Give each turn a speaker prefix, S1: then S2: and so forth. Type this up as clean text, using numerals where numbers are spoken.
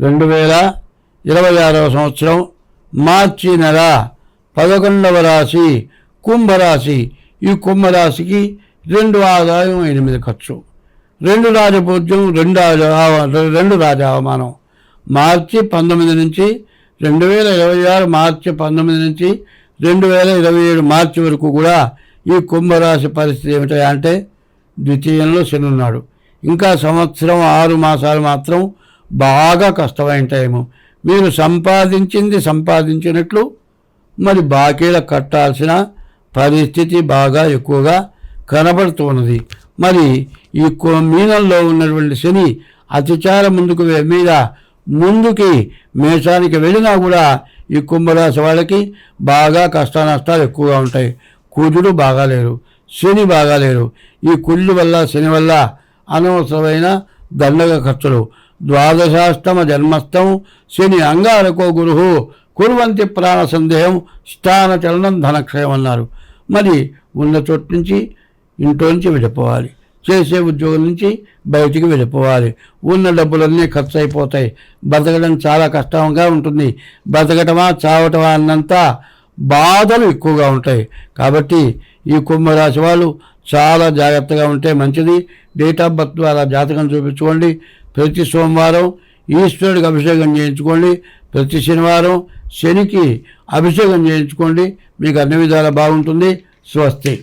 S1: 2026వ సంవత్సరం మార్చి నెల 11వ రాశి కుంభరాశి. ఈ కుంభరాశికి 2 ఆదాయం 8 ఖర్చు, 2 రాజపూజ్యం, 2 రాజావమానం. మార్చి 19 నుంచి 2026 మార్చి 19 నుంచి 2027 మార్చి వరకు కూడా ఈ కుంభరాశి పరిస్థితి ఏమిటంటే ద్వితీయంలో శని ఉన్నాడు. ఇంకా సంవత్సరం 6 మాసాలు మాత్రం బాగా కష్టమైన టైము. మీరు సంపాదించినట్లు మరి బాకీలు కట్టాల్సిన పరిస్థితి బాగా ఎక్కువగా కనబడుతున్నది. మరి ఈ మీనంలో ఉన్నటువంటి శని అతిచార ముందుకి మేషానికి వెళ్ళినా కూడా ఈ కుంభరాశి వాళ్ళకి బాగా కష్ట నష్టాలు ఎక్కువగా ఉంటాయి. కుజుడు బాగాలేరు, శని బాగాలేరు. ఈ కుళ్ళు వల్ల శని వల్ల అనవసరమైన దండగ ఖర్చులు. ద్వాదశాష్టమ జన్మస్థం శని అంగారకో గురు కుర్వంతి ప్రాణ సందేహం స్థాన చలనం ధనక్షయం అన్నారు. మరి ఉన్న చోటు నుంచి ఇంట్లోంచి వెళ్ళిపోవాలి, చేసే ఉద్యోగం నుంచి బయటికి వెళ్ళిపోవాలి. ఉన్న డబ్బులన్నీ ఖర్చు అయిపోతాయి. బతకడం చాలా కష్టంగా ఉంటుంది. బతకటమా చావటమా అన్నంత బాధలు ఎక్కువగా ఉంటాయి. కాబట్టి ఈ కుంభరాశి వాళ్ళు చాలా జాగ్రత్తగా ఉంటే మంచిది. డేట్ ఆఫ్ బర్త్ ద్వారా జాతకం చూపించుకోండి. ప్రతి సోమవారం ఈశ్వరుడికి అభిషేకం చేయించుకోండి. ప్రతి శనివారం శనికి అభిషేకం చేయించుకోండి. మీకు అన్ని విధాలా బాగుంటుంది. స్వస్తి.